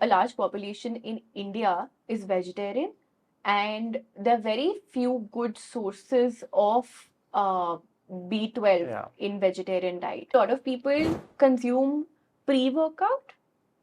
a large population in India is vegetarian, and there are very few good sources of B12 Yeah. in vegetarian diet. A lot of people consume pre-workout,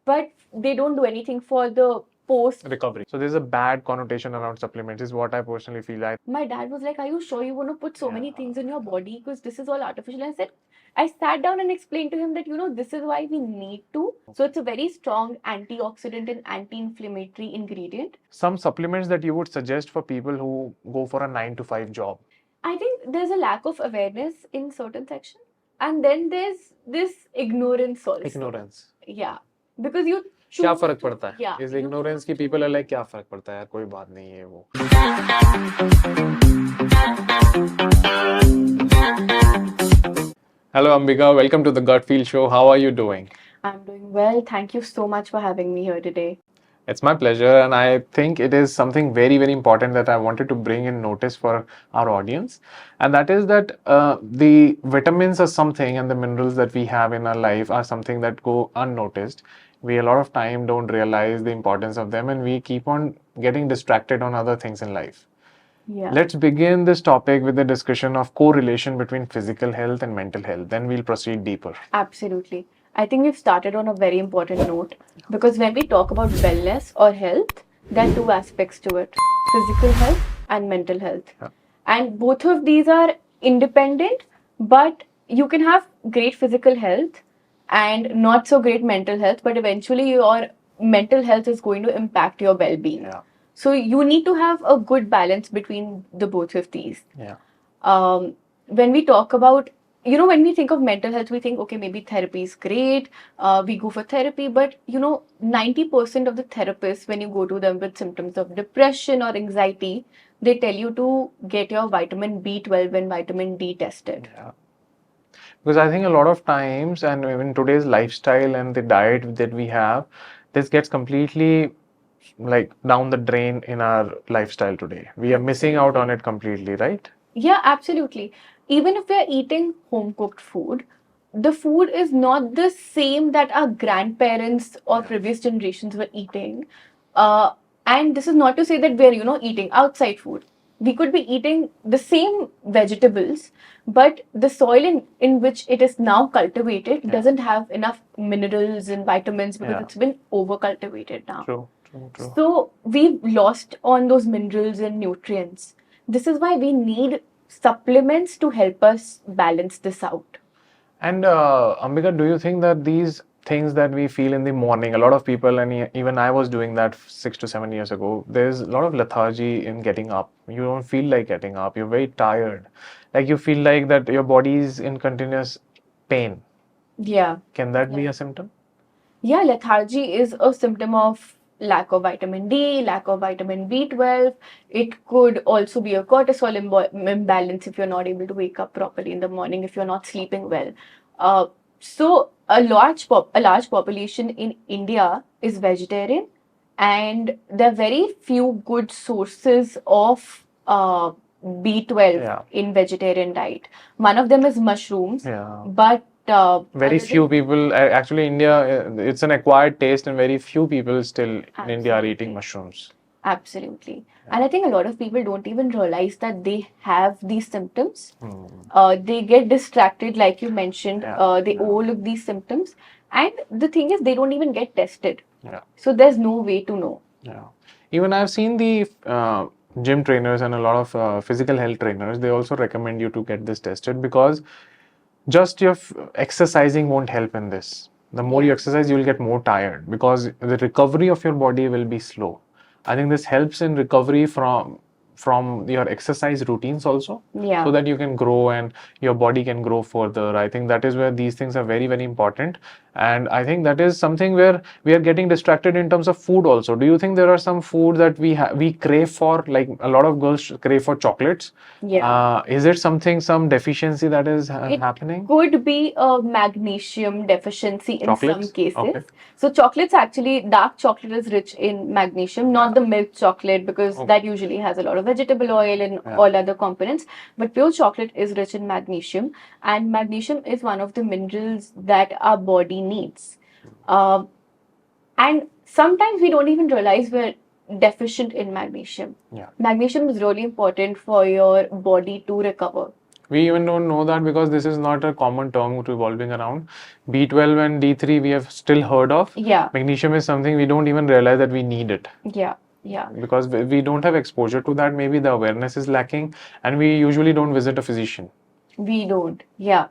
but they don't do anything for the post Recovery. So there's a bad connotation around supplements, is what I personally feel. My dad was like, "Are you sure you want to put so many Yeah. things in your body? Because this is all artificial." I said, I sat down and explained to him that, this is why we need to. So it's a very strong antioxidant and anti-inflammatory ingredient. Some supplements that you would suggest for people who go for a 9 to 5 job. I think there's a lack of awareness in certain sections. And then there's this ignorance also. Ignorance. Yeah. Because you क्या choose फर्क to, पड़ता है? yeah, इस you ignorance choose की to- people are like क्या फर्क पड़ता है यार, कोई बात नहीं है वो. Hello Ambika, welcome to the Gut Feel Show. How are you doing? I'm doing well. Thank you so much for having me here today. It's my pleasure, and I think it is something very, very important that I wanted to bring in notice for our audience. And that is that the vitamins are something, and the minerals that we have in our life are something that go unnoticed. We a lot of time don't realize the importance of them, and we keep on getting distracted on other things in life. Yeah. Let's begin this topic with a discussion of correlation between physical health and mental health. Then we'll proceed deeper. Absolutely. I think we've started on a very important note because when we talk about wellness or health, there are two aspects to it: physical health and mental health. Yeah. And both of these are independent, but you can have great physical health and not so great mental health, but eventually your mental health is going to impact your well being. Yeah. So you need to have a good balance between the both of these. Yeah. When we talk about, when we think of mental health, we think, okay, maybe therapy is great. We go for therapy, but 90% of the therapists, when you go to them with symptoms of depression or anxiety, they tell you to get your vitamin B12 and vitamin D tested. Yeah. Because I think a lot of times, and even today's lifestyle and the diet that we have, this gets completely like down the drain in our lifestyle today. We are missing out on it completely, right? Yeah, absolutely. Even if we're eating home cooked food, the food is not the same that our grandparents or previous generations were eating. And this is not to say that we're, eating outside food. We could be eating the same vegetables, but the soil in which it is now cultivated doesn't have enough minerals and vitamins because it's been over cultivated now. True, true, true. So we've lost on those minerals and nutrients. This is why we need supplements to help us balance this out. And Ambika, do you think that these things that we feel in the morning, a lot of people, and even I was doing that 6 to 7 years ago, there's a lot of lethargy in getting up. You don't feel like getting up. You're very tired. Like you feel like that your body is in continuous pain. Yeah. Can that be a symptom? Yeah, lethargy is a symptom of lack of vitamin D, lack of vitamin B12. It could also be a cortisol imbalance if you're not able to wake up properly in the morning, if you're not sleeping well. So a large population in India is vegetarian, and there are very few good sources of B12 in vegetarian diet. One of them is mushrooms, but very few people, actually India, it's an acquired taste, and very few people still in India are eating mushrooms. Absolutely. And I think a lot of people don't even realize that they have these symptoms. They get distracted, like you mentioned. They overlook these symptoms. And the thing is, they don't even get tested. So there's no way to know. Even I've seen the gym trainers and a lot of physical health trainers, they also recommend you to get this tested because just your exercising won't help in this. The more you exercise, you will get more tired because the recovery of your body will be slow. I think this helps in recovery from your exercise routines also, so that you can grow and your body can grow further. I think that is where these things are very, very important. And I think that is something where we are getting distracted in terms of food also. Do you think there are some food that we crave for, like a lot of girls crave for chocolates? Is it some deficiency that is happening? Could be a magnesium deficiency in some cases. So chocolates, actually, dark chocolate is rich in magnesium, not the milk chocolate, because that usually has a lot of vegetable oil and all other components. But pure chocolate is rich in magnesium, and magnesium is one of the minerals that our body needs. And sometimes we don't even realize we're deficient in magnesium. Yeah. Magnesium is really important for your body to recover. We even don't know that because this is not a common term revolving around. B12 and D3 we have still heard of. Yeah. Magnesium is something we don't even realize that we need it. Yeah. Yeah. Because we don't have exposure to that. Maybe the awareness is lacking, and we usually don't visit a physician. We don't. Yeah.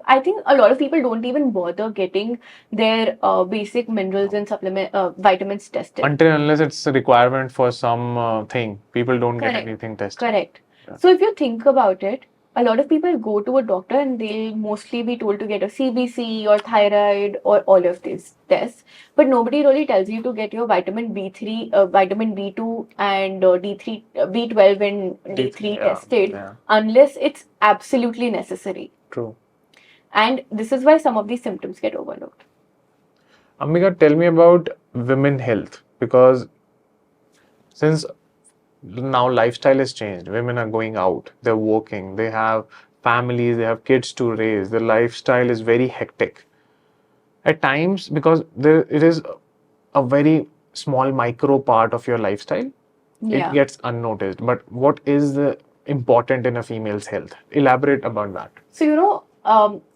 I think a lot of people don't even bother getting their basic minerals and vitamins tested. Until unless it's a requirement for some thing, people don't get anything tested. Correct. Yeah. So if you think about it, a lot of people go to a doctor and they'll mostly be told to get a CBC or thyroid or all of these tests. But nobody really tells you to get your vitamin B3, vitamin B2 and D3, B12 and D3 tested unless it's absolutely necessary. True. And this is why some of these symptoms get overlooked. Ambika, tell me about women health, because since now lifestyle has changed, women are going out, they're working, they have families, they have kids to raise, the lifestyle is very hectic at times, because it is a very small micro part of your lifestyle. It gets unnoticed. But what is the important in a female's health? Elaborate about that. So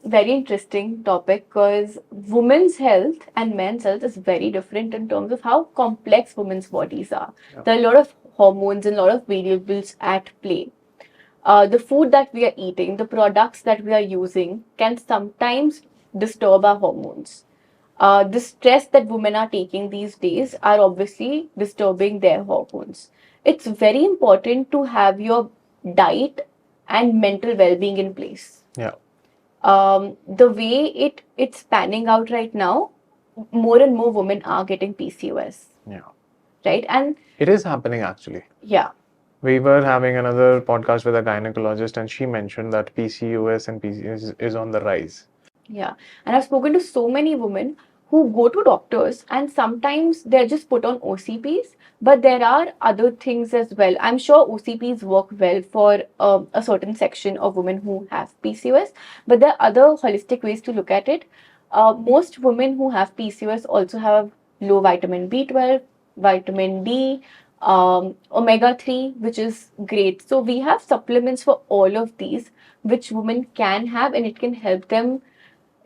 very interesting topic, because women's health and men's health is very different in terms of how complex women's bodies are. Yeah. There are a lot of hormones and a lot of variables at play. The food that we are eating, the products that we are using can sometimes disturb our hormones. The stress that women are taking these days are obviously disturbing their hormones. It's very important to have your diet and mental well-being in place. Yeah. The way it's panning out right now, more and more women are getting PCOS. Yeah. Right? And it is happening actually. Yeah. We were having another podcast with a gynecologist and she mentioned that PCOS and PCOS is on the rise. Yeah. And I've spoken to so many women who go to doctors and sometimes they're just put on OCPs, but there are other things as well. I'm sure OCPs work well for a certain section of women who have PCOS, but there are other holistic ways to look at it. Most women who have PCOS also have low vitamin B12, vitamin D, omega-3, which is great. So we have supplements for all of these, which women can have, and it can help them.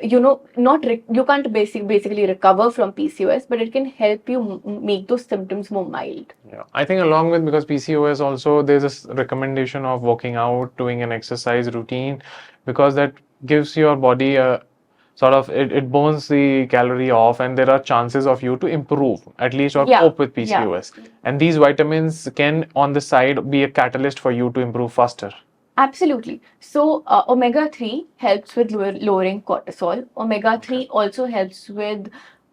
You can't basically recover from PCOS, but it can help you make those symptoms more mild. Yeah, I think along with, because PCOS also, there's a recommendation of working out, doing an exercise routine, because that gives your body a sort of, it burns the calorie off, and there are chances of you to improve at least or cope with PCOS. Yeah. And these vitamins can on the side be a catalyst for you to improve faster. Absolutely. So omega-3 helps with lowering cortisol. Omega-3 also helps with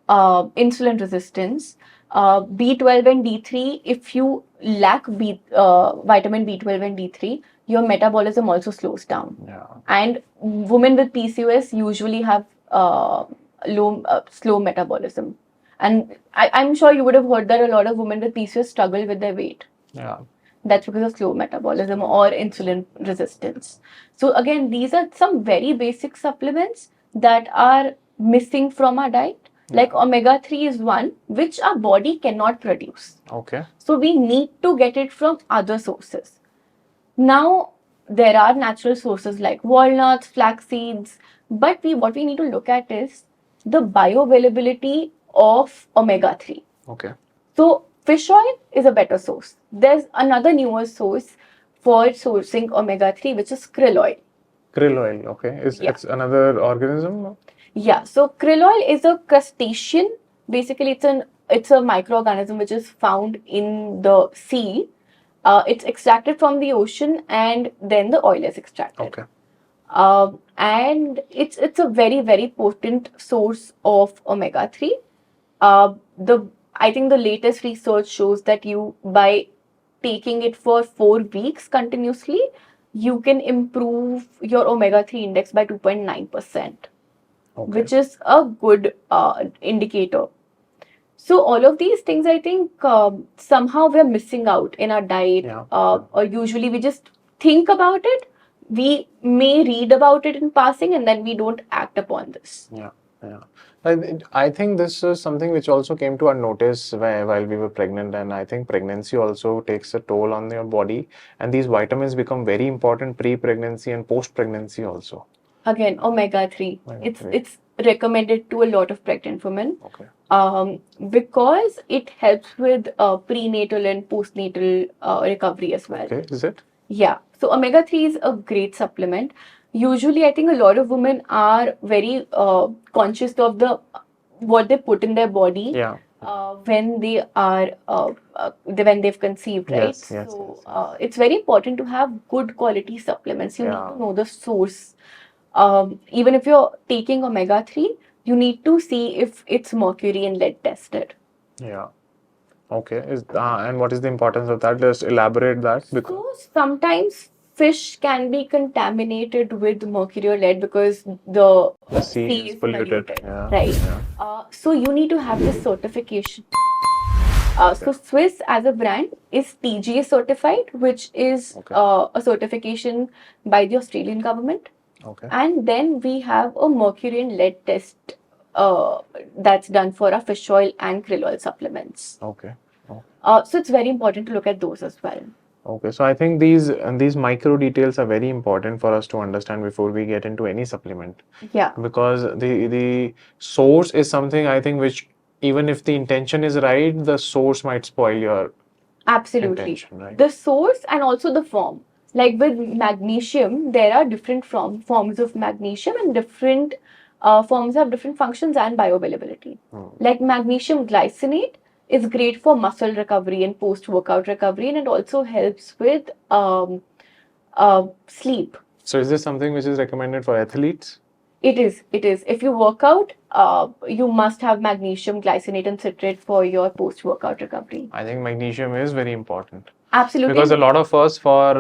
insulin resistance. B12 and D3, if you lack vitamin B12 and D3, your metabolism also slows down. Yeah. And women with PCOS usually have slow metabolism. And I'm sure you would have heard that a lot of women with PCOS struggle with their weight. Yeah. That's because of slow metabolism or insulin resistance. So again, these are some very basic supplements that are missing from our diet. Yeah. Like omega-3 is one which our body cannot produce. Okay. So we need to get it from other sources. Now, there are natural sources like walnuts, flax seeds, but what we need to look at is the bioavailability of omega-3. Okay. So fish oil is a better source. There's another newer source for sourcing omega-3, which is krill oil. Krill oil, okay. It's another organism? Yeah. So krill oil is a crustacean. Basically, it's a microorganism which is found in the sea. It's extracted from the ocean and then the oil is extracted. Okay. And it's a very, very potent source of omega-3. I think the latest research shows that by taking it for 4 weeks continuously, you can improve your omega-3 index by 2.9%, which is a good indicator. So all of these things, I think somehow we're missing out in our diet, or usually we just think about it. We may read about it in passing and then we don't act upon this. Yeah. I think this is something which also came to our notice while we were pregnant, and I think pregnancy also takes a toll on your body, and these vitamins become very important pre-pregnancy and post-pregnancy also. Again, omega-3. It's recommended to a lot of pregnant women. Okay. Because it helps with prenatal and postnatal recovery as well. Okay, is it? Yeah. So omega-3 is a great supplement. Usually, I think a lot of women are very conscious of what they put in their body. Yeah. When they are when they've conceived, right? Yes. It's very important to have good quality supplements. You need to know the source. Even if you're taking omega-3, you need to see if it's mercury and lead tested. Yeah. Okay. And what is the importance of that? Just elaborate that. So sometimes fish can be contaminated with mercury or lead because the sea is polluted, right? So you need to have this certification. So Swisse as a brand is TGA certified, which is a certification by the Australian government. Okay. And then we have a mercury and lead test that's done for our fish oil and krill oil supplements. Okay. So it's very important to look at those as well. Okay, so I think these micro details are very important for us to understand before we get into any supplement. Yeah. Because the source is something I think which even if the intention is right, the source might spoil your intention, right? The source and also the form. Like with magnesium, there are different forms of magnesium, and different forms have different functions and bioavailability. Like magnesium glycinate is great for muscle recovery and post-workout recovery, and it also helps with sleep. So is this something which is recommended for athletes? It is. If you work out, you must have magnesium glycinate and citrate for your post-workout recovery. I think magnesium is very important. Absolutely. Because a lot of us for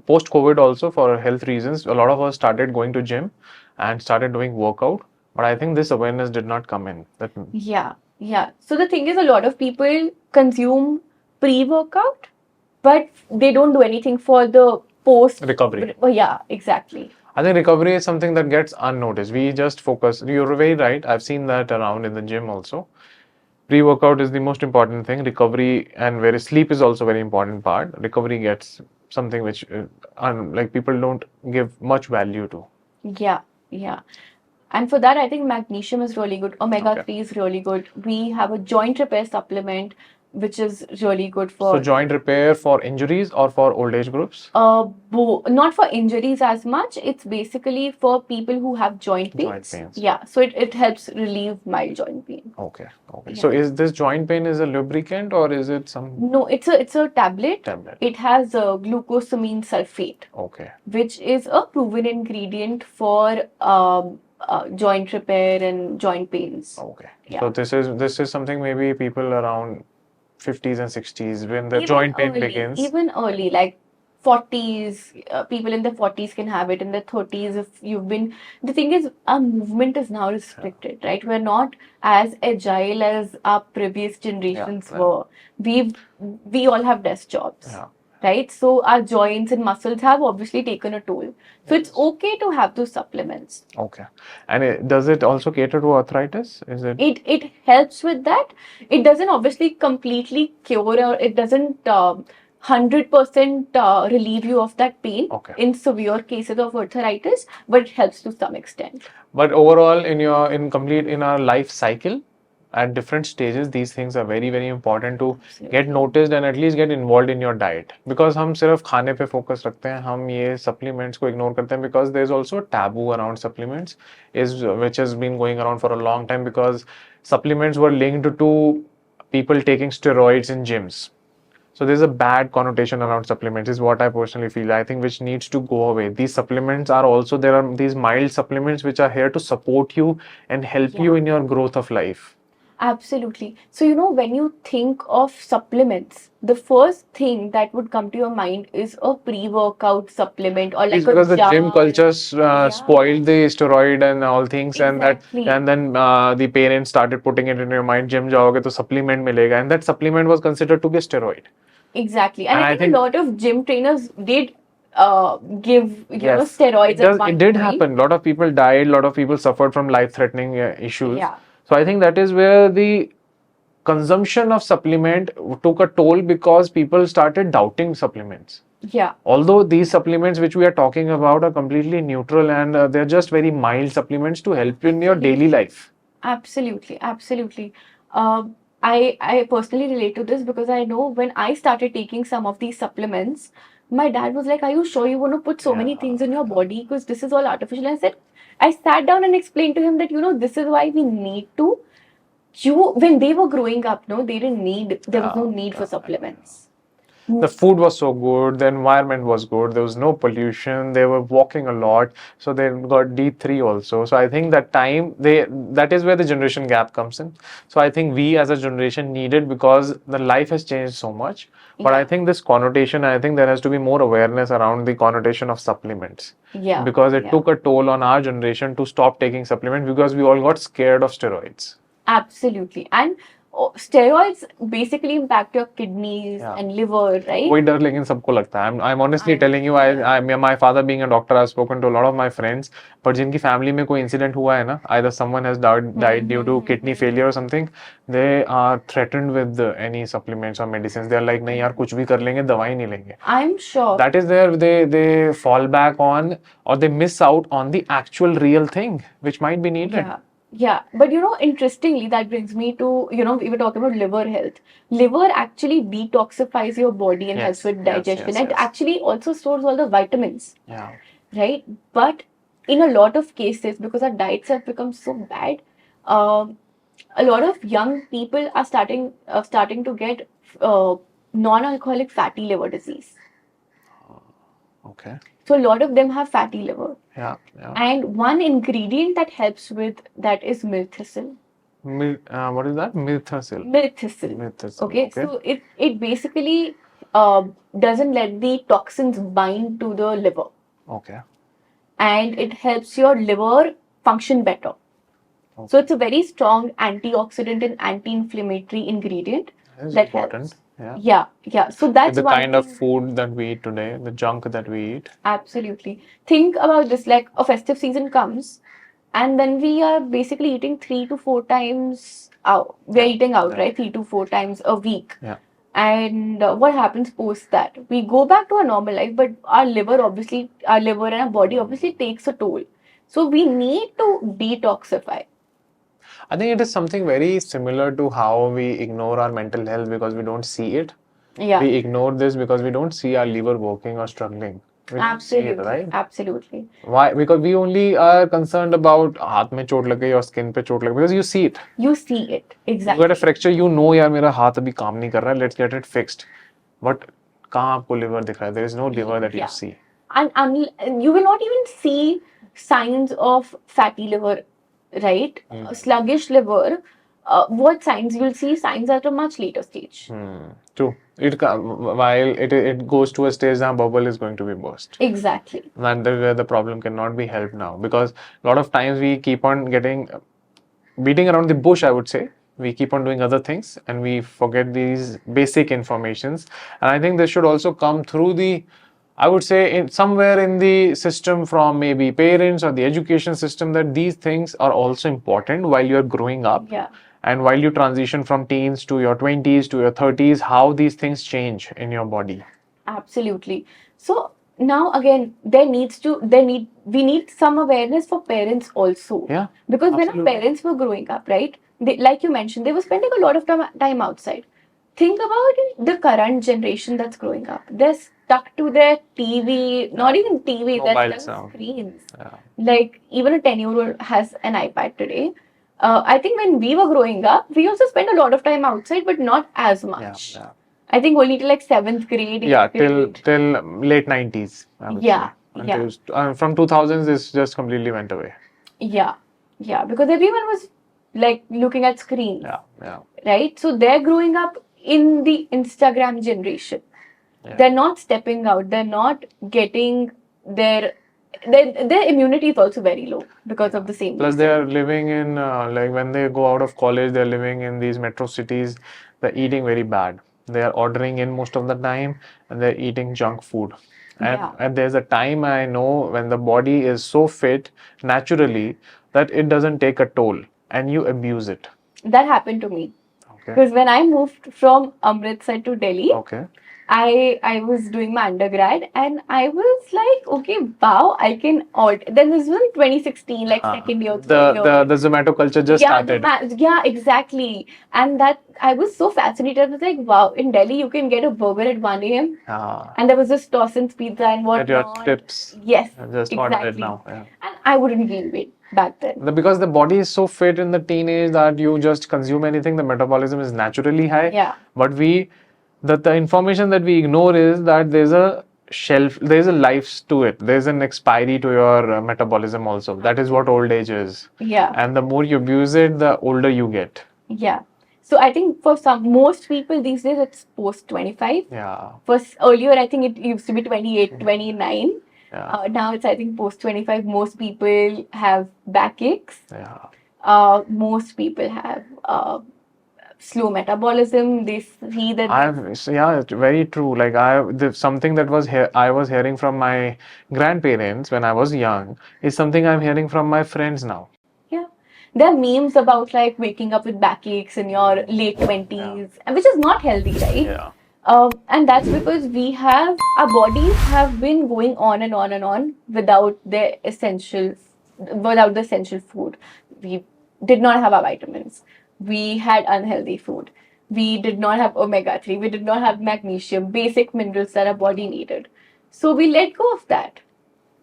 post-COVID also for health reasons, a lot of us started going to gym and started doing workout. But I think this awareness did not come in. Yeah. So the thing is, a lot of people consume pre-workout, but they don't do anything for the recovery. Yeah, exactly. I think recovery is something that gets unnoticed. We just focus. You're very right. I've seen that around in the gym also. Pre-workout is the most important thing. Recovery and where sleep is also very important part. Recovery gets something which like people don't give much value to. Yeah. And for that, I think magnesium is really good. Omega-3 is really good. We have a joint repair supplement, which is really good for... So joint repair for injuries or for old age groups? Not for injuries as much. It's basically for people who have joint pains. Yeah. So it helps relieve mild joint pain. Okay. Yeah. So is this joint pain is a lubricant or is it some... No, it's a tablet. It has glucosamine sulfate. Okay. Which is a proven ingredient for... joint repair and joint pains. Okay. Yeah. So this is something maybe people around 50s and 60s when the joint pain begins. Even early, like 40s, people in their 40s can have it. In their 30s, if you've been... The thing is, our movement is now restricted, right? We're not as agile as our previous generations were. We all have desk jobs. Right? So our joints and muscles have obviously taken a toll. So it's okay to have those supplements. Okay. And does it also cater to arthritis? Is it? It helps with that. It doesn't obviously completely cure, or it doesn't 100% relieve you of that pain in severe cases of arthritis, but it helps to some extent. But overall, in our life cycle, at different stages, these things are very, very important to get noticed and at least get involved in your diet. Because हम सिर्फ खाने पे focus रखते हैं, हम ये supplements को ignore करते हैं, because there's also a taboo around supplements which has been going around for a long time, because supplements were linked to people taking steroids in gyms. So there's a bad connotation around supplements is what I personally feel. I think which needs to go away. These supplements are also, there are these mild supplements which are here to support you and help you in your growth of life. Absolutely. So, when you think of supplements, the first thing that would come to your mind is a pre-workout supplement or like because the gym culture spoiled the steroid and all things, and then the parents started putting it in your mind, gym jaoge to supplement milega, and that supplement was considered to be a steroid. Exactly. And I think a lot of gym trainers did give steroids. It did happen. A lot of people died. A lot of people suffered from life-threatening issues. Yeah. So I think that is where the consumption of supplement took a toll because people started doubting supplements. Yeah. Although these supplements which we are talking about are completely neutral and they're just very mild supplements to help in your daily life. Absolutely, absolutely. I personally relate to this because I know when I started taking some of these supplements, my dad was like, "Are you sure you want to put so many things in your body? Because this is all artificial." I said, I sat down and explained to him that this is why we need to. When they were growing up, no, they didn't need. There was no need for supplements. The food was so good, the environment was good, there was no pollution, they were walking a lot, so they got D3 also. So I think that is where the generation gap comes in. So I think we as a generation need it because the life has changed so much. But I think this connotation, I think there has to be more awareness around the connotation of supplements. Yeah. Because it took a toll on our generation to stop taking supplements because we all got scared of steroids. Absolutely. And steroids basically impact your kidneys and liver, right? वही डर लेकिन सबको लगता है. I'm honestly telling you, my father being a doctor, I've spoken to a lot of my friends, but जिनकी family में कोई incident हुआ है ना, either someone has died due to kidney failure or something, they are threatened with any supplements or medicines. They are like, नहीं यार कुछ भी कर लेंगे, दवाई नहीं लेंगे. I'm sure. That is where they fall back on or they miss out on the actual real thing which might be needed. Yeah, but interestingly, that brings me to, we were talking about liver health. Liver actually detoxifies your body and helps with digestion. It actually also stores all the vitamins. Yeah. Right? But in a lot of cases, because our diets have become so bad, a lot of young people are starting to get non-alcoholic fatty liver disease. Okay. So a lot of them have fatty liver. Yeah. And one ingredient that helps with that is milthisil. What is that? Milthisil. Milthisil. Okay. So it basically doesn't let the toxins bind to the liver. Okay. And it helps your liver function better. Okay. So it's a very strong antioxidant and anti-inflammatory ingredient that helps. Yeah. So that's the kind of food that we eat today, the junk that we eat. Absolutely. Think about this, like a festive season comes and then we are basically eating 3 to 4 times out. We're eating out, right? 3 to 4 times a week. Yeah. And what happens post that? We go back to our normal life, but our liver and our body obviously takes a toll. So we need to detoxify. I think it is something very similar to how we ignore our mental health because we don't see it. Yeah. We ignore this because we don't see our liver working or struggling. Absolutely. It, right? Absolutely. Why? Because we only are concerned about हाथ में चोट लग गई or skin पे चोट लग गई because you see it. You see it. Exactly. You got a fracture, you know यार मेरा हाथ अभी काम नहीं कर रहा है, let's get it fixed. But कहाँ आपको liver दिख रहा है? There is no liver that you see. And you will not even see signs of fatty liver, right? Sluggish liver. What signs? You'll see signs at a much later stage. True. While it goes to a stage now, bubble is going to be burst. Exactly. And where the problem cannot be helped now because a lot of times we keep on beating around the bush, I would say. We keep on doing other things and we forget these basic informations. And I think this should also come through I would say somewhere in the system from maybe parents or the education system that these things are also important while you're growing up. Yeah. And while you transition from teens to your 20s to your 30s, how these things change in your body. Absolutely. So now again, we need some awareness for parents also. Yeah. Because when our parents were growing up, right, like you mentioned, they were spending a lot of time outside. Think about the current generation that's growing up. They're stuck to their TV, not even TV, they're stuck to screens. Yeah. Like even a 10-year-old has an iPad today. I think when we were growing up, we also spent a lot of time outside, but not as much. Yeah. I think only till like 7th grade. Yeah, till late 90s. Yeah. From 2000s, this just completely went away. Yeah. Because everyone was like looking at screens. Yeah. Right? So they're growing up in the Instagram generation. Yeah. They're not stepping out. They're not getting their immunity is also very low because of the same. Plus, they are living in, like when they go out of college, they're living in these metro cities. They're eating very bad. They are ordering in most of the time and they're eating junk food. And there's a time I know when the body is so fit naturally that it doesn't take a toll. and you abuse it. That happened to me. Okay. Because when I moved from Amritsar to Delhi, Okay. I was doing my undergrad and I was like, okay, wow, I can order. Then this was in 2016, like second year, third year. The Zomato culture just Yeah, started. yeah, exactly. And that I was so fascinated. I was like, wow, in Delhi you can get a burger at 1 a.m. Ah, And there was this Dawson's pizza and at your whatnot. tips. Yes, Just order it exactly. now. Yeah. And I wouldn't gain weight back then. Because the body is so fit in the teenage that you just consume anything, the metabolism is naturally high. Yeah. But the information that we ignore is that there's a there's a life to it. There's an expiry to your metabolism also. That is what old age is. Yeah. And the more you abuse it, the older you get. Yeah. So I think for most people these days it's post 25. Yeah. First earlier I think it used to be 28, 29. Yeah. Now it's I think post 25. Most people have backaches. Yeah. Most people have slow metabolism. They see that Yeah, it's very true. Like something that I was hearing from my grandparents when I was young is something I'm hearing from my friends now. yeah, there are memes about like waking up with backaches in your late 20s, and which is not healthy, right? Yeah. And that's because our bodies have been going on and on and on without the essential food. We did not have our vitamins. We had unhealthy food. We did not have omega-3. We did not have magnesium, basic minerals that our body needed. So we let go of that.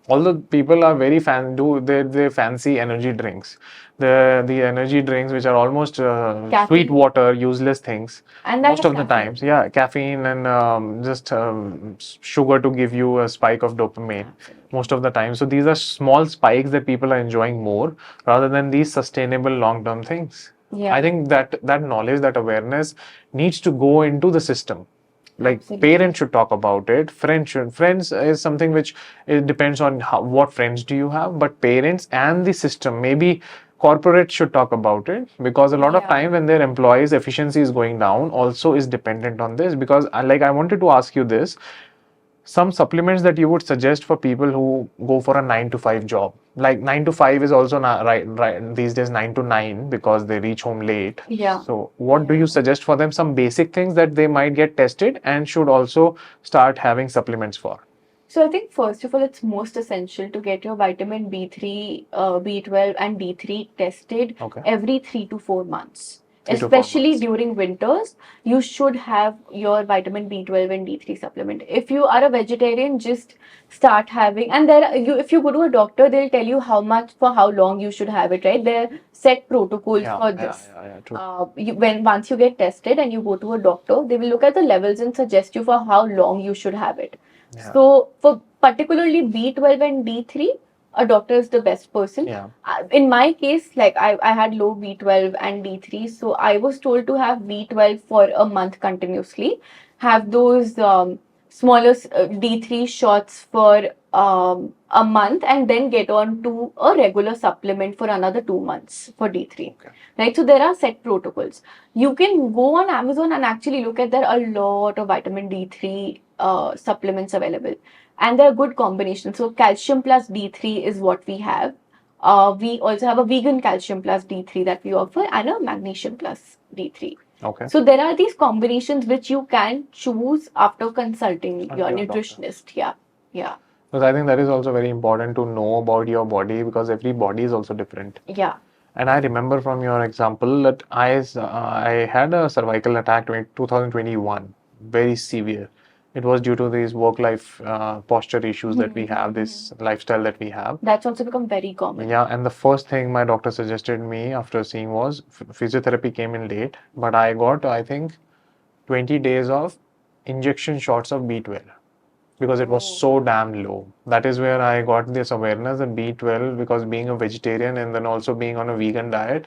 Although people are very they fancy energy drinks, the energy drinks which are almost sweet water, useless things. And most of the times, yeah, caffeine and just sugar to give you a spike of dopamine. Most of the time, so these are small spikes that people are enjoying more rather than these sustainable long-term things. Yeah. I think that knowledge, that awareness needs to go into the system. Like Absolutely. parents should talk about it. Friends is something which it depends on what friends do you have, but parents and the system, maybe corporates should talk about it, because a lot of time when their employees efficiency is going down also is dependent on this. Because I wanted to ask you this, some supplements that you would suggest for people who go for a 9 to 5 job. Like 9 to 5 is also not right these days, 9 to 9, because they reach home late. Yeah. So what do you suggest for them? Some basic things that they might get tested and should also start having supplements for. So I think first of all, it's most essential to get your vitamin B3, B12, and D3 tested every 3 to 4 months. Especially during winters, you should have your vitamin B12 and D3 supplement. If you are a vegetarian, just start having. And if you go to a doctor, they'll tell you how much for how long you should have it. Right? There are set protocols for this. True. Once you get tested and you go to a doctor, they will look at the levels and suggest you for how long you should have it. Yeah. So for particularly B12 and D3, a doctor is the best person. Yeah. In my case, like I had low B12 and D3, so I was told to have B12 for a month continuously, have those smaller D3 shots for a month, and then get on to a regular supplement for another 2 months for D3. Okay. Right, so there are set protocols. You can go on Amazon and actually look at, there are a lot of vitamin D3 supplements available, and they're good combinations. So calcium plus D3 is what we have. We also have a vegan calcium plus D3 that we offer, and a magnesium plus D3. Okay. So there are these combinations which you can choose after consulting your nutritionist. Yeah. Because I think that is also very important to know about your body, because every body is also different. Yeah. And I remember from your example that I had a cervical attack in 2021, very severe. It was due to these work-life posture issues that we have, this lifestyle that we have. That's also become very common. Yeah, and the first thing my doctor suggested me after seeing was physiotherapy came in late, but I got, I think, 20 days of injection shots of B12 because it was so damn low. That is where I got this awareness that B12, because being a vegetarian and then also being on a vegan diet,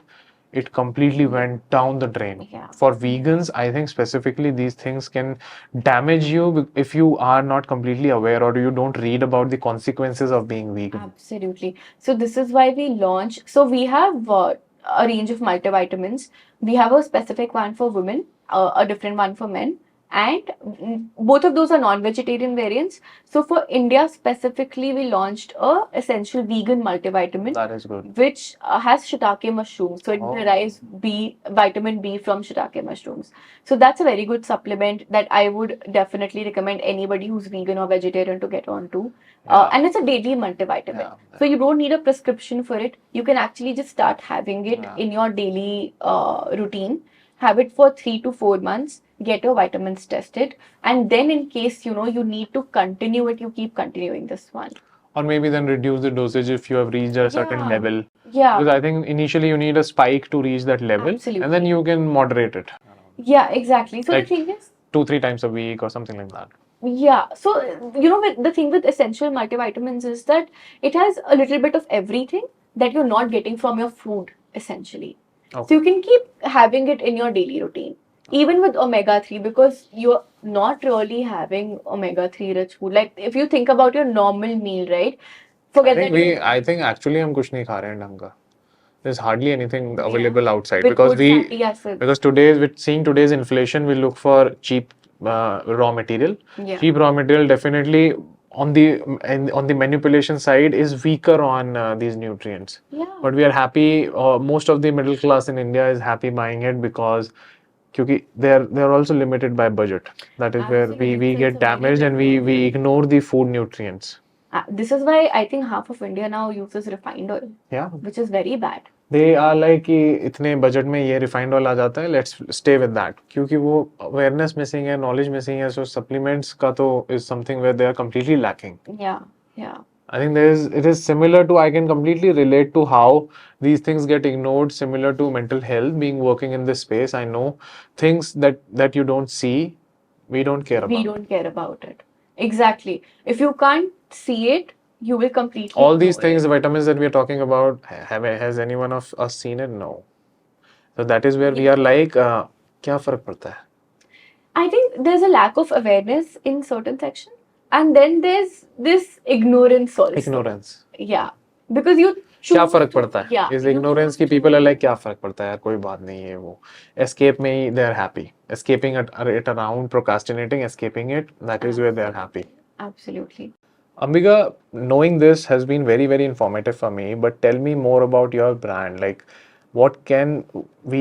it completely went down the drain. Yeah. For vegans, I think specifically these things can damage you if you are not completely aware or you don't read about the consequences of being vegan. Absolutely. So this is why we launched. So we have a range of multivitamins. We have a specific one for women, a different one for men, And both of those are non-vegetarian variants. So for India specifically, we launched a essential vegan multivitamin, That is good. which has shiitake mushrooms. So it Oh. derives vitamin B from shiitake mushrooms. So that's a very good supplement that I would definitely recommend anybody who's vegan or vegetarian to get onto. And it's a daily multivitamin. Yeah. So you don't need a prescription for it. You can actually just start having it Yeah. in your daily routine. Have it for 3 to 4 months, get your vitamins tested, and then in case you need to continue it, you keep continuing this one. Or maybe then reduce the dosage if you have reached a certain Yeah. level. Yeah, Because I think initially you need a spike to reach that level, and then Absolutely. you can moderate it yeah, exactly. So Like- the thing is, 2-3 times a week or something like that. yeah. So the thing with essential multivitamins is that it has a little bit of everything that you're not getting from your food, essentially. So Okay. you can keep having it in your daily routine. Even with omega-3, because you're not really having omega-3 rich food. Like if you think about your normal meal, right? Forget that I think actually हम कुछ नहीं खा रहे हैं ढंग का. There's hardly anything available outside with because good fatty acids. because seeing today's inflation, we look for cheap raw material. Yeah. Cheap raw material definitely on the manipulation side is weaker on these nutrients. Yeah. But we are happy. Most of the middle class in India is happy buying it because क्योंकि they are also limited by budget. That is where Absolutely. we So get it's a very damaged and big we ignore the food nutrients. This is why I think half of India now uses refined oil, Yeah. which is very bad. They are like कि इतने budget में ये refined oil आ जाता है, let's stay with that, क्योंकि वो awareness missing है, knowledge missing है. सो सप्लीमेंट्स का तो is something where they are completely lacking. Yeah, yeah. I think it is similar to, I can completely relate to how these things get ignored, similar to mental health, being working in this space. I know things that you don't see, we don't care We about. don't care about it. Exactly. If you can't see it, you will completely All these ignore things, it. vitamins that we are talking about, has anyone of us seen it? No. So that is where we are like, क्या फर्क पड़ता है? I think there's a lack of awareness in certain sections, and then there's this ignorance also. Ignorance. Yeah, because you क्या choose फर्क to- पड़ता है? Yeah, Is you ignorance की choose people are to- like, क्या फर्क पड़ता है यार, कोई बात नहीं है वो. Escape में ही they are happy. Escaping it around, procrastinating, escaping it, that is where they are happy. Absolutely. Ambika, knowing this has been very, very informative for me, but tell me more about your brand. Like, what can we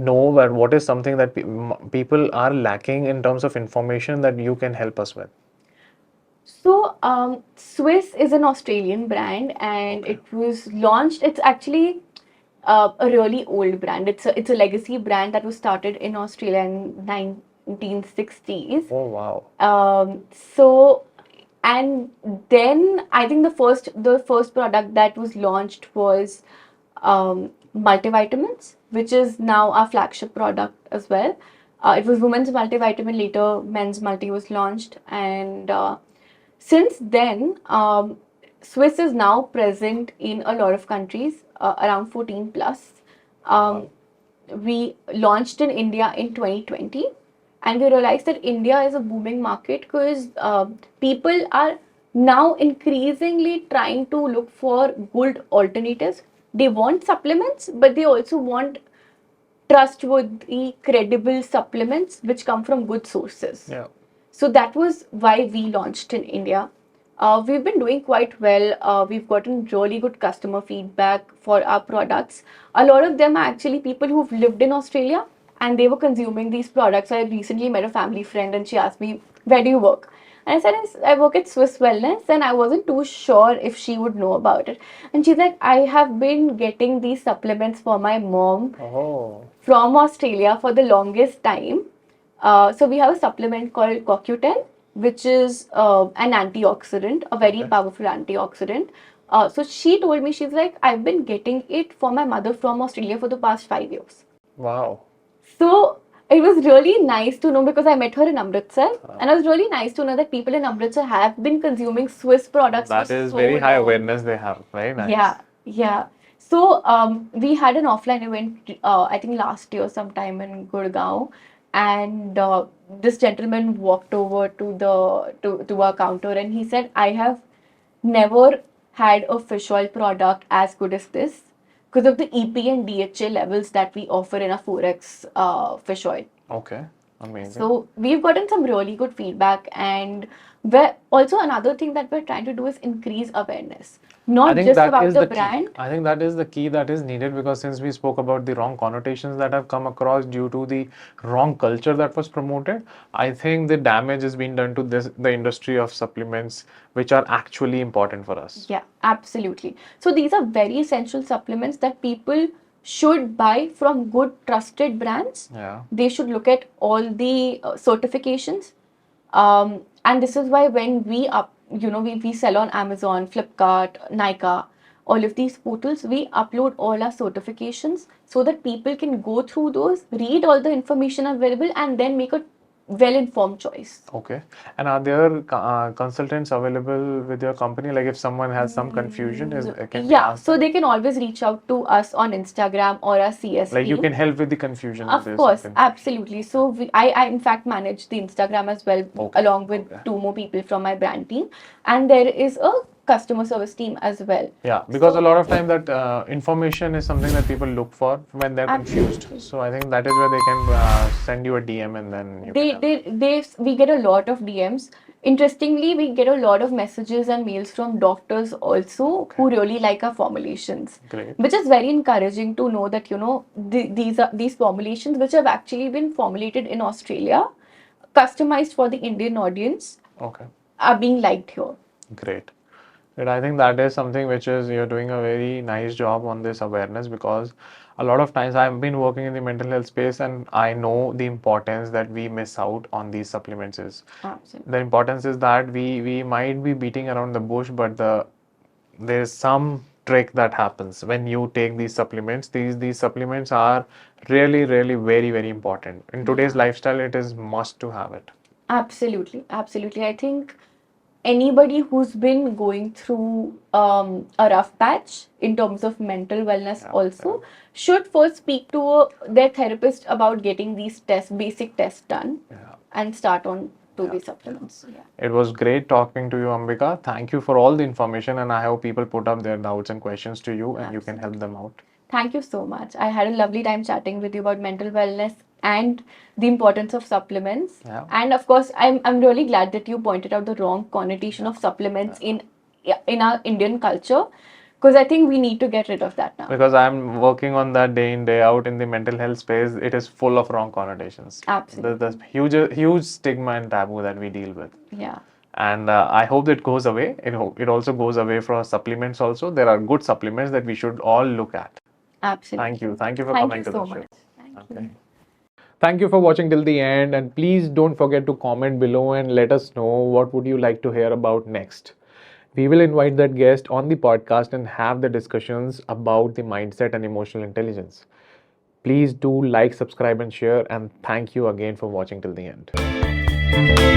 know, and what is something that people are lacking in terms of information that you can help us with? So, Swisse is an Australian brand, and Okay. it was launched. It's actually a really old brand. It's a legacy brand that was started in Australia in 1960s. Oh, wow. So, and then I think the first product that was launched was multivitamins, which is now our flagship product as well. It was women's multivitamin. Later, men's multi was launched, and since then, Swisse is now present in a lot of countries, around 14 plus. We launched in India in 2020, and we realized that India is a booming market because people are now increasingly trying to look for good alternatives. They want supplements, but they also want trustworthy, credible supplements which come from good sources. Yeah. So that was why we launched in India. We've been doing quite well. We've gotten really good customer feedback for our products. A lot of them are actually people who've lived in Australia and they were consuming these products. I recently met a family friend and she asked me, "Where do you work?" And I said, "I work at Swiss Wellness," and I wasn't too sure if she would know about it. And she's like, "I have been getting these supplements for my mom Oh. from Australia for the longest time." So we have a supplement called CoQ10, which is an antioxidant, a very Okay. powerful antioxidant. So she told me, she's like, "I've been getting it for my mother from Australia for the past 5 years." Wow. So it was really nice to know because I met her in Amritsar, and it was really nice to know that people in Amritsar have been consuming Swiss products. That for is so very high long. awareness they have. Very nice. Yeah, yeah. So we had an offline event, I think last year sometime in Gurgaon, and this gentleman walked over to to our counter and he said, "I have never had a fish oil product as good as this because of the EP and DHA levels that we offer in a 4X fish oil." Okay. Amazing. So we've gotten some really good feedback, and we're also another thing that we're trying to do is increase awareness, I not think just that about is the the key. brand. I think that is the key that is needed, because since we spoke about the wrong connotations that have come across due to the wrong culture that was promoted, I think the damage is being done to the industry of supplements, which are actually important for us. Yeah, absolutely. So these are very essential supplements that people should buy from good trusted brands. Yeah. They should look at all the certifications. And this is why when we sell on Amazon, Flipkart, Nykaa, all of these portals, we upload all our certifications so that people can go through those, read all the information available, and then make a well-informed choice. Okay. And are there consultants available with your company? Like if someone has some confusion, can we Yeah, ask so them? they can always reach out to us on Instagram or our CS Like you team. can help with the confusion if Of there's course, some confusion. absolutely. So I in fact manage the Instagram as well, Okay, along with okay. 2 more people from my brand team, and there is a customer service team as well. Yeah, because a So lot of time that information is something that people look for when they're confused. absolutely. So I think that is where they can send you a DM and then you can help. We get a lot of DMs. Interestingly, we get a lot of messages and mails from doctors also who really like our formulations, Great. which is very encouraging to know that these formulations which have actually been formulated in Australia, customized for the Indian audience, Okay. are being liked here. Great. But I think that is something which is you're doing a very nice job on this awareness, because a lot of times I've been working in the mental health space and I know the importance that we miss out on these supplements is. Absolutely. The importance is that we might be beating around the bush, but there's some trick that happens when you take these supplements. These supplements are really very very important. In today's lifestyle, it is must to have it. Absolutely, absolutely. I think anybody who's been going through a rough patch in terms of mental wellness Yeah, also should first speak to their therapist about getting these basic tests done, yeah. and start on to Yeah, these supplements. Yeah. It was great talking to you, Ambika. Thank you for all the information, and I hope people put up their doubts and questions to you, and you can help them out. Thank you so much. I had a lovely time chatting with you about mental wellness and the importance of supplements. Yeah. And of course, I'm really glad that you pointed out the wrong connotation of supplements in our Indian culture, because I think we need to get rid of that now. Because I'm working on that day in, day out in the mental health space, it is full of wrong connotations. Absolutely. There's huge stigma and taboo that we deal with. Yeah. And I hope that goes away. It also goes away for supplements also. There are good supplements that we should all look at. Absolutely. Thank you. Thank you for Thank coming you to so the show. much. Thank you. Okay. Thank you for watching till the end, and please don't forget to comment below and let us know what would you like to hear about next. We will invite that guest on the podcast and have the discussions about the mindset and emotional intelligence. Please do like, subscribe and share, and thank you again for watching till the end.